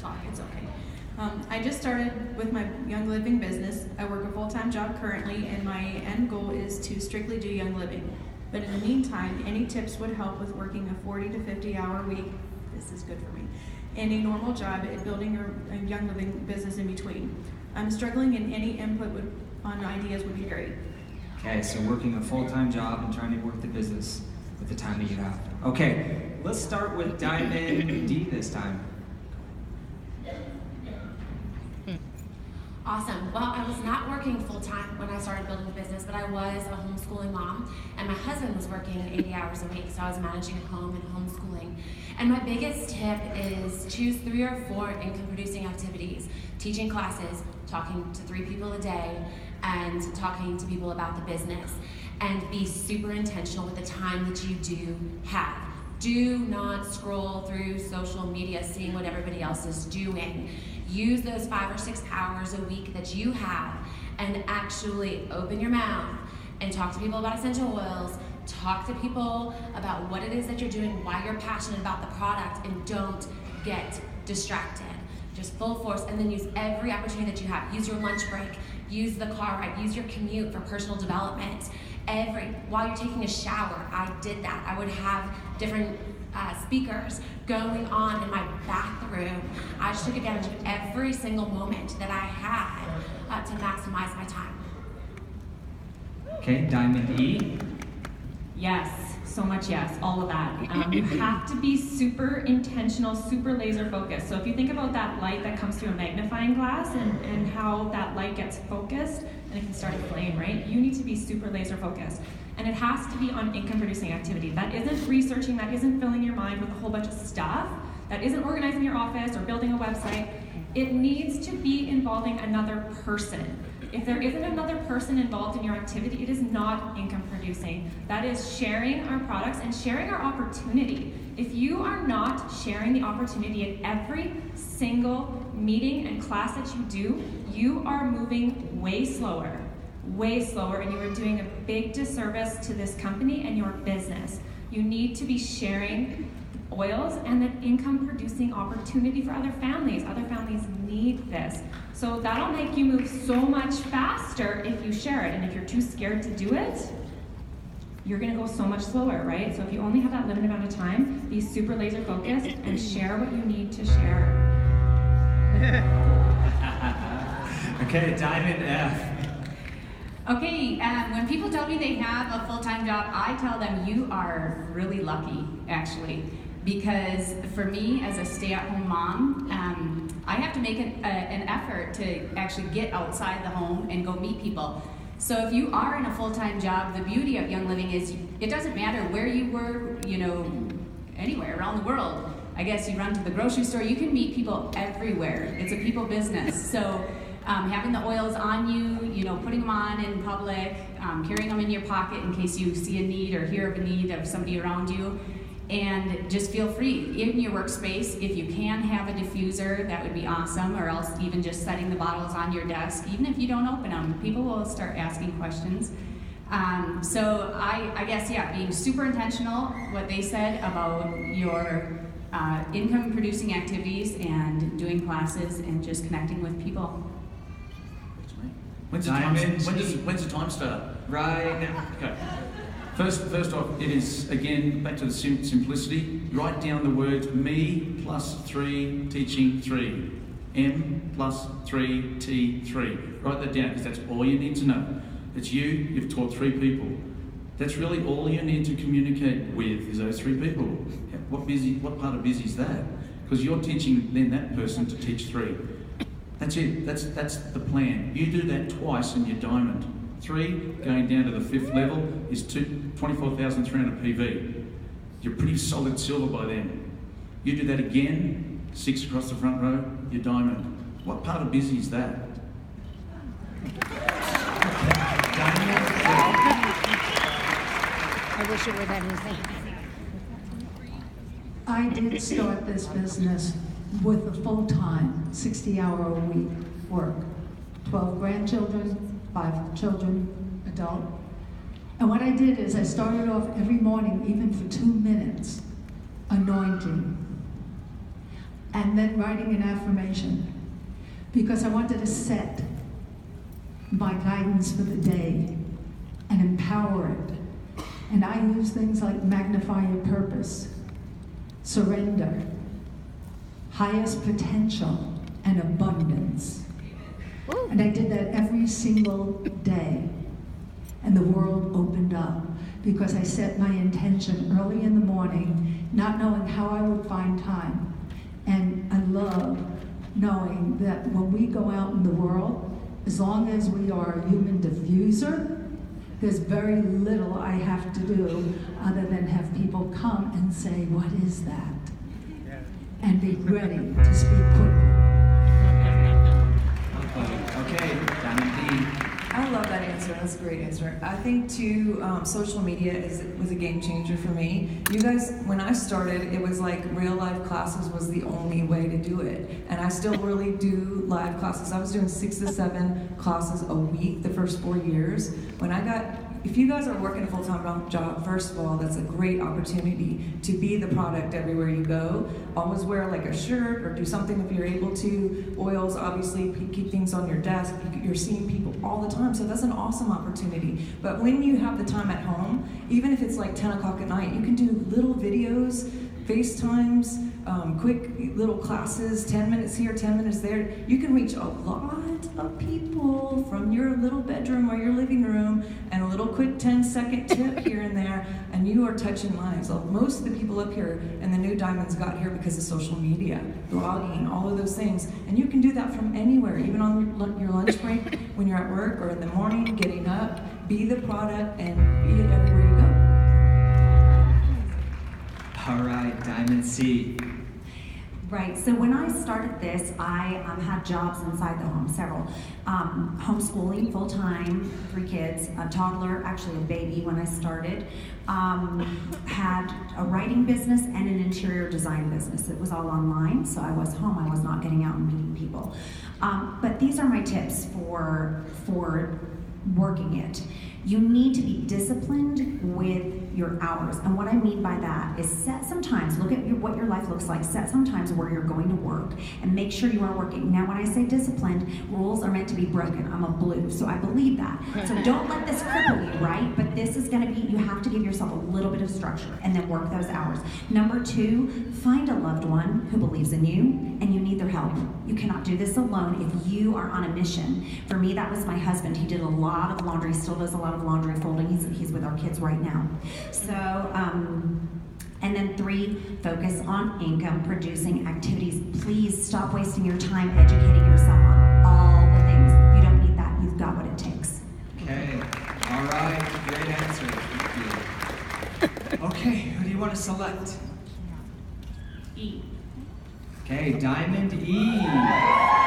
talk, it's okay. I just started with my Young Living business. I work a full-time job currently, and my end goal is to strictly do Young Living. But in the meantime, any tips would help with working a 40 to 50 hour week. This is good for me. And a normal job at building a Young Living business in between. I'm struggling, and any input on ideas would be great. Okay, so working a full-time job and trying to work the business with the time that you have. Okay, let's start with Diamond D this time. Awesome. Well, I was not working full-time when I started building the business, but I was a homeschooling mom, and my husband was working 80 hours a week, so I was managing at home and homeschooling. And my biggest tip is choose 3 or 4 income-producing activities, teaching classes, talking to 3 people a day, and talking to people about the business. And be super intentional with the time that you do have. Do not scroll through social media seeing what everybody else is doing. Use those 5 or 6 hours a week that you have and actually open your mouth and talk to people about essential oils, talk to people about what it is that you're doing, why you're passionate about the product, and don't get distracted. Just full force, and then use every opportunity that you have. Use your lunch break, use the car ride, use your commute for personal development. While you're taking a shower, I did that. I would have different speakers going on in my bathroom. I just took advantage of every single moment that I had to maximize my time. Okay, Diamond E. Yes, so much yes, all of that. You have to be super intentional, super laser focused. So if you think about that light that comes through a magnifying glass and how that light gets focused and it can start to flame, right? You need to be super laser focused. And it has to be on income producing activity. That isn't researching, that isn't filling your mind with a whole bunch of stuff, that isn't organizing your office or building a website. It needs to be involving another person. If there isn't another person involved in your activity, it is not income producing. That is sharing our products and sharing our opportunity. If you are not sharing the opportunity at every single meeting and class that you do, you are moving way slower, and you are doing a big disservice to this company and your business. You need to be sharing oils and the income producing opportunity for other families. Other families need this. So that'll make you move so much faster if you share it. And if you're too scared to do it, you're gonna go so much slower, right? So if you only have that limited amount of time, be super laser focused and share what you need to share. Okay, Diamond F. Okay, when people tell me they have a full-time job, I tell them you are really lucky, actually. Because for me, as a stay-at-home mom, I have to make an effort to actually get outside the home and go meet people. So if you are in a full-time job, the beauty of Young Living is it doesn't matter where you work, anywhere around the world. I guess you run to the grocery store, you can meet people everywhere. It's a people business. So having the oils on you, putting them on in public, carrying them in your pocket in case you see a need or hear of a need of somebody around you. And just feel free in your workspace. If you can have a diffuser, that would be awesome, or else even just setting the bottles on your desk, even if you don't open them, people will start asking questions. So I guess, being super intentional, what they said about your income producing activities and doing classes and just connecting with people. When's the time start? Right now. Okay. First off, it is, again, back to the simplicity. Write down the words me plus 3 teaching 3. M plus 3 T 3. Write that down because that's all you need to know. It's you've taught 3 people. That's really all you need to communicate with is those 3 people. What part of busy is that? Because you're teaching then that person to teach 3. That's it. That's the plan. You do that twice and you're diamond. 3 going down to the 5th level is 24,300 PV. You're pretty solid silver by then. You do that again, 6 across the front row, you're diamond. What part of busy is that? I wish it were that easy. I did start this business with a full-time, 60-hour-a-week work. 12 grandchildren, 5 children, adult. And what I did is I started off every morning, even for 2 minutes, anointing. and then writing an affirmation, because I wanted to set my guidance for the day and empower it. And I use things like magnify your purpose, surrender, highest potential, and abundance. And I did that every single day. And the world opened up because I set my intention early in the morning, not knowing how I would find time. And I love knowing that when we go out in the world, as long as we are a human diffuser, there's very little I have to do other than have people come and say, what is that? And be ready to speak quickly. Okay, Diamond D. I love that answer. That's a great answer. I think too, social media was a game changer for me. You guys, when I started, it was like real life classes was the only way to do it. And I still really do live classes. I was doing 6 to 7 classes a week the first 4 years. If you guys are working a full-time job, first of all, that's a great opportunity to be the product everywhere you go. Always wear like a shirt or do something if you're able to. Oils, obviously, keep things on your desk. You're seeing people all the time, so that's an awesome opportunity. But when you have the time at home, even if it's like 10 o'clock at night, you can do little videos, FaceTimes, quick little classes, 10 minutes here, 10 minutes there. You can reach a lot of people from your little bedroom or your living room, and a little quick 10-second tip here and there, and you are touching lives. Most of the people up here and the new Diamonds got here because of social media, blogging, all of those things. And you can do that from anywhere, even on your lunch break, when you're at work, or in the morning, getting up. Be the product and be it everywhere you go. All right, Diamond C. Right, so when I started this, I had jobs inside the home, several. Homeschooling, full-time, 3 kids, a toddler, actually a baby when I started. Had a writing business and an interior design business. It was all online, so I was home. I was not getting out and meeting people. But these are my tips for working it. You need to be disciplined with your hours. And what I mean by that is set some times, look at what your life looks like, set some times where you're going to work, and make sure you are working. Now when I say disciplined, rules are meant to be broken. I'm a blue, so I believe that. So don't let this cripple you, right? But this is gonna be, you have to give yourself a little bit of structure and then work those hours. Number 2, find a loved one who believes in you and you need their help. You cannot do this alone if you are on a mission. For me, that was my husband. He did a lot of laundry, still does a lot of laundry folding. He's with our kids right now. So, and then 3, focus on income producing activities. Please stop wasting your time educating yourself on all the things. You don't need that. You've got what it takes. Okay. All right. Great answer. Thank you. Okay. Who do you want to select? E. Okay. Diamond E.